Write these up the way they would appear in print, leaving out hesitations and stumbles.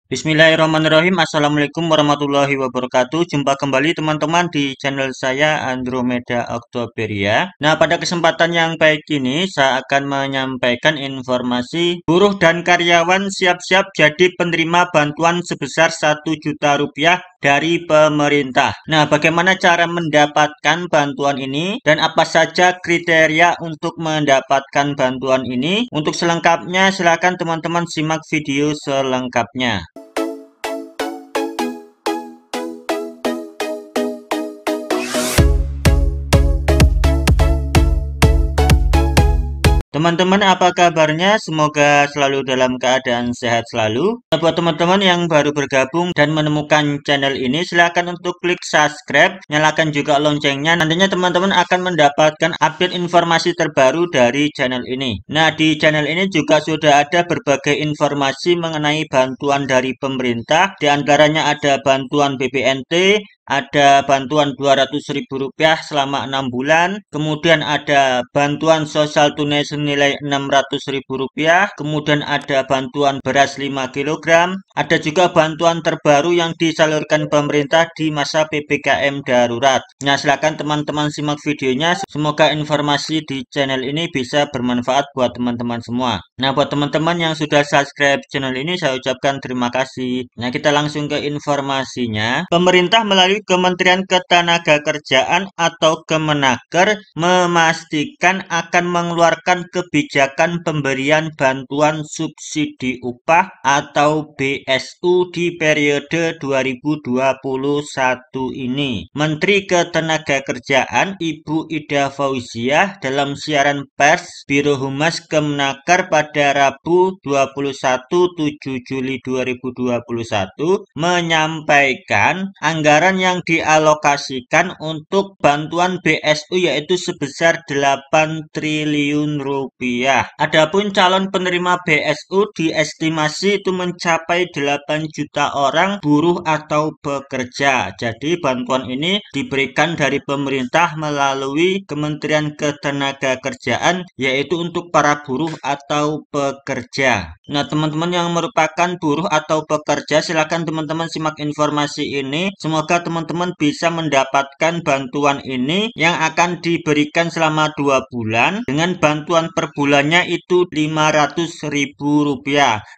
Bismillahirrahmanirrahim. Assalamualaikum warahmatullahi wabarakatuh. Jumpa kembali teman-teman di channel saya Andromeda Octoberia. Nah, pada kesempatan yang baik ini saya akan menyampaikan informasi buruh dan karyawan siap-siap jadi penerima bantuan sebesar 1 juta rupiah dari pemerintah. Nah, bagaimana cara mendapatkan bantuan ini dan apa saja kriteria untuk mendapatkan bantuan ini? Untuk selengkapnya silakan teman-teman simak video selengkapnya. Teman-teman, apa kabarnya? Semoga selalu dalam keadaan sehat selalu. Nah, buat teman-teman yang baru bergabung dan menemukan channel ini, silakan untuk klik subscribe, nyalakan juga loncengnya. Nantinya teman-teman akan mendapatkan update informasi terbaru dari channel ini. Nah, di channel ini juga sudah ada berbagai informasi mengenai bantuan dari pemerintah. Di antaranya ada bantuan BPNT, ada bantuan Rp200.000 selama 6 bulan, kemudian ada bantuan sosial tunai senilai Rp600.000, kemudian ada bantuan beras 5 kg, ada juga bantuan terbaru yang disalurkan pemerintah di masa PPKM darurat. Nah, silakan teman-teman simak videonya, semoga informasi di channel ini bisa bermanfaat buat teman-teman semua. Nah, buat teman-teman yang sudah subscribe channel ini, saya ucapkan terima kasih. Nah, kita langsung ke informasinya. Pemerintah melalui Kementerian Ketenagakerjaan atau Kemenaker memastikan akan mengeluarkan kebijakan pemberian bantuan subsidi upah atau BSU di periode 2021 ini. Menteri Ketenagakerjaan Ibu Ida Fauziah dalam siaran pers Biro Humas Kemenaker pada Rabu 21 Juli 2021 menyampaikan anggaran yang dialokasikan untuk bantuan BSU yaitu sebesar 8 triliun rupiah. Adapun calon penerima BSU diestimasi itu mencapai 8 juta orang buruh atau pekerja. Jadi bantuan ini diberikan dari pemerintah melalui Kementerian Ketenagakerjaan yaitu untuk para buruh atau pekerja. Nah, teman-teman yang merupakan buruh atau pekerja, silakan teman-teman simak informasi ini. Semoga teman-teman bisa mendapatkan bantuan ini yang akan diberikan selama 2 bulan dengan bantuan per bulannya itu Rp500.000.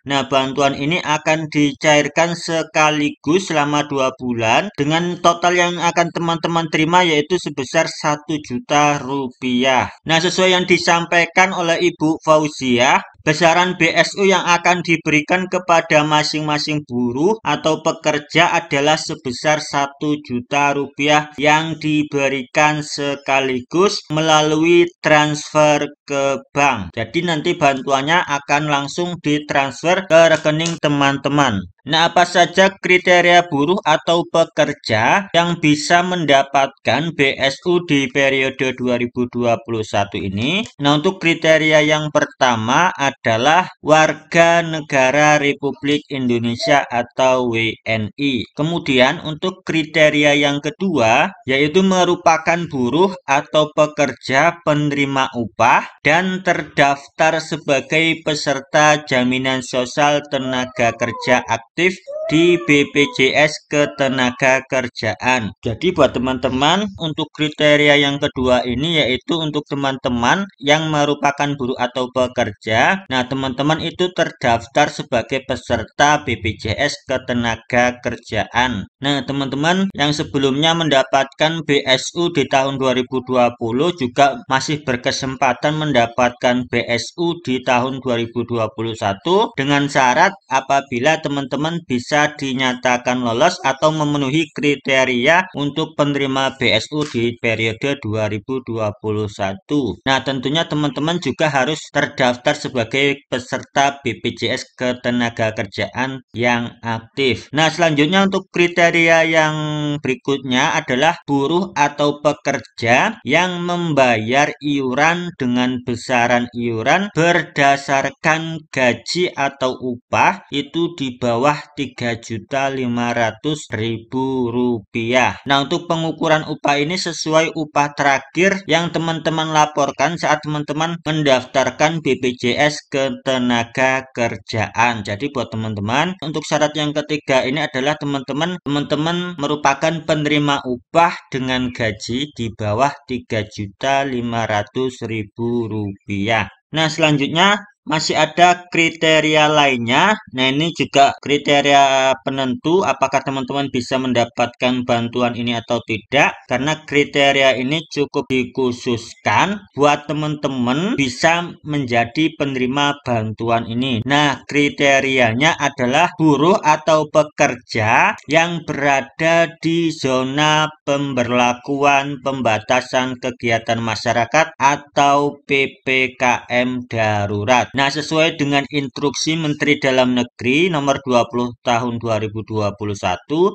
Nah, bantuan ini akan dicairkan sekaligus selama 2 bulan dengan total yang akan teman-teman terima yaitu sebesar 1 juta rupiah. Nah, sesuai yang disampaikan oleh Ibu Fauziah, besaran BSU yang akan diberikan kepada masing-masing buruh atau pekerja adalah sebesar 1 juta rupiah yang diberikan sekaligus melalui transfer ke bank. Jadi nanti bantuannya akan langsung ditransfer ke rekening teman-teman. Nah, apa saja kriteria buruh atau pekerja yang bisa mendapatkan BSU di periode 2021 ini? Nah, untuk kriteria yang pertama adalah warga negara Republik Indonesia atau WNI. Kemudian untuk kriteria yang kedua yaitu merupakan buruh atau pekerja penerima upah dan terdaftar sebagai peserta jaminan sosial tenaga kerja aktif di BPJS Ketenagakerjaan. Jadi buat teman-teman untuk kriteria yang kedua ini yaitu untuk teman-teman yang merupakan buruh atau pekerja. Nah, teman-teman itu terdaftar sebagai peserta BPJS Ketenagakerjaan. Nah, teman-teman yang sebelumnya mendapatkan BSU di tahun 2020 juga masih berkesempatan mendapatkan BSU di tahun 2021 dengan syarat apabila teman-teman bisa dinyatakan lolos atau memenuhi kriteria untuk penerima BSU di periode 2021. Nah, tentunya teman-teman juga harus terdaftar sebagai peserta BPJS Ketenagakerjaan yang aktif. Nah, selanjutnya untuk kriteria yang berikutnya adalah buruh atau pekerja yang membayar iuran dengan besaran iuran berdasarkan gaji atau upah itu di bawah 3 Rp3.500.000. Nah, untuk pengukuran upah ini sesuai upah terakhir yang teman-teman laporkan saat teman-teman mendaftarkan BPJS Ketenagakerjaan. Jadi buat teman-teman, untuk syarat yang ketiga ini adalah teman-teman merupakan penerima upah dengan gaji di bawah Rp3.500.000. Nah, selanjutnya masih ada kriteria lainnya. Nah, ini juga kriteria penentu apakah teman-teman bisa mendapatkan bantuan ini atau tidak. Karena kriteria ini cukup dikhususkan buat teman-teman bisa menjadi penerima bantuan ini. Nah, kriterianya adalah buruh atau pekerja yang berada di zona pemberlakuan pembatasan kegiatan masyarakat atau PPKM darurat. Nah, sesuai dengan instruksi Menteri Dalam Negeri nomor 20 tahun 2021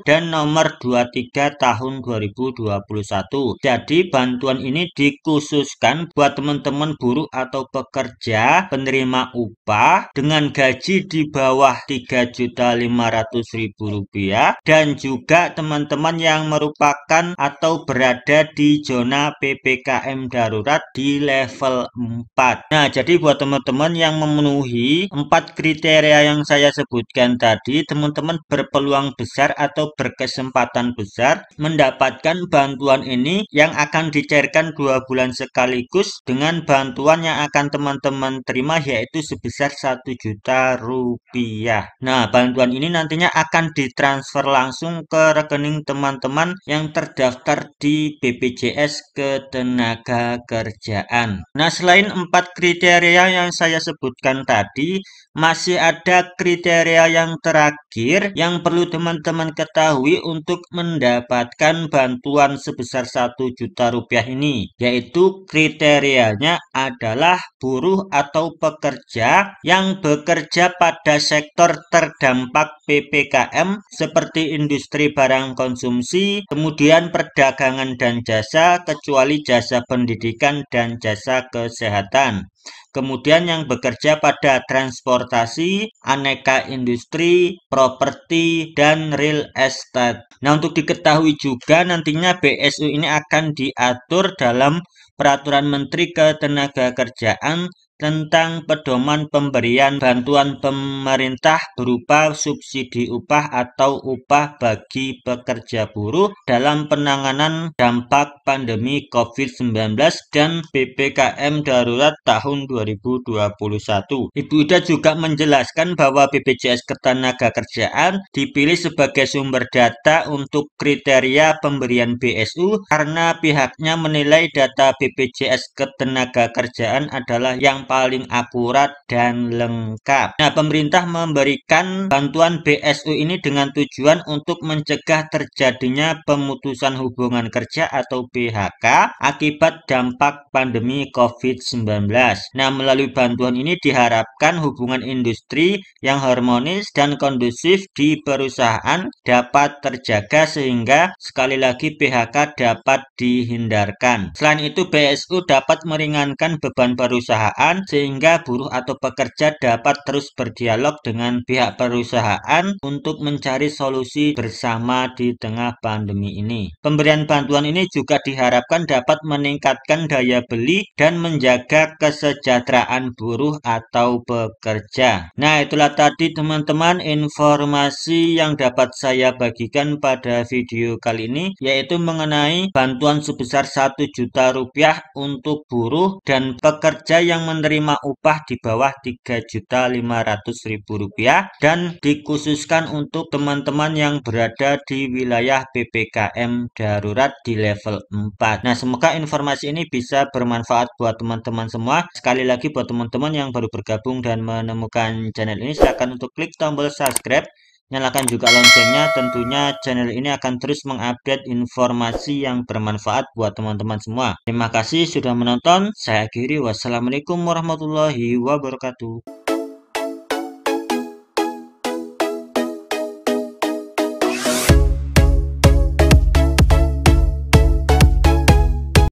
dan nomor 23 tahun 2021. Jadi, bantuan ini dikhususkan buat teman-teman buruh atau pekerja penerima upah dengan gaji di bawah Rp3.500.000 dan juga teman-teman yang merupakan atau berada di zona PPKM darurat di level 4. Nah, jadi buat teman-teman yang memenuhi 4 kriteria yang saya sebutkan tadi, teman-teman berpeluang besar atau berkesempatan besar mendapatkan bantuan ini yang akan dicairkan 2 bulan sekaligus dengan bantuan yang akan teman-teman terima yaitu sebesar Rp1.000.000. Nah, bantuan ini nantinya akan ditransfer langsung ke rekening teman-teman yang terdaftar di BPJS Ketenagakerjaan. Nah, selain 4 kriteria yang saya sebutkan tadi, masih ada kriteria yang terakhir yang perlu teman-teman ketahui untuk mendapatkan bantuan sebesar Rp1.000.000 ini, yaitu kriterianya adalah buruh atau pekerja yang bekerja pada sektor terdampak PPKM seperti industri barang konsumsi, kemudian perdagangan dan jasa, kecuali jasa pendidikan dan jasa kesehatan. Kemudian yang bekerja pada transportasi, aneka industri, properti, dan real estate. Nah, untuk diketahui juga nantinya BSU ini akan diatur dalam Peraturan Menteri Ketenagakerjaan tentang pedoman pemberian bantuan pemerintah berupa subsidi upah atau upah bagi pekerja buruh dalam penanganan dampak pandemi COVID-19 dan PPKM darurat tahun 2021. Ibu Ida juga menjelaskan bahwa BPJS Ketenagakerjaan dipilih sebagai sumber data untuk kriteria pemberian BSU karena pihaknya menilai data BPJS Ketenagakerjaan adalah yang paling akurat dan lengkap. Nah, pemerintah memberikan bantuan BSU ini dengan tujuan untuk mencegah terjadinya pemutusan hubungan kerja atau PHK akibat dampak pandemi COVID-19. Nah, melalui bantuan ini diharapkan hubungan industri yang harmonis dan kondusif di perusahaan dapat terjaga sehingga sekali lagi PHK dapat dihindarkan. Selain itu, BSU dapat meringankan beban perusahaan sehingga buruh atau pekerja dapat terus berdialog dengan pihak perusahaan untuk mencari solusi bersama di tengah pandemi ini. Pemberian bantuan ini juga diharapkan dapat meningkatkan daya beli dan menjaga kesejahteraan buruh atau pekerja. Nah, itulah tadi teman-teman informasi yang dapat saya bagikan pada video kali ini, yaitu mengenai bantuan sebesar Rp1.000.000 untuk buruh dan pekerja yang menerima upah di bawah Rp3.500.000 dan dikhususkan untuk teman-teman yang berada di wilayah PPKM darurat di level 4. Nah, semoga informasi ini bisa bermanfaat buat teman-teman semua. Sekali lagi buat teman-teman yang baru bergabung dan menemukan channel ini, silakan untuk klik tombol subscribe. Nyalakan juga loncengnya, tentunya channel ini akan terus mengupdate informasi yang bermanfaat buat teman-teman semua. Terima kasih sudah menonton, saya akhiri. Wassalamualaikum warahmatullahi wabarakatuh.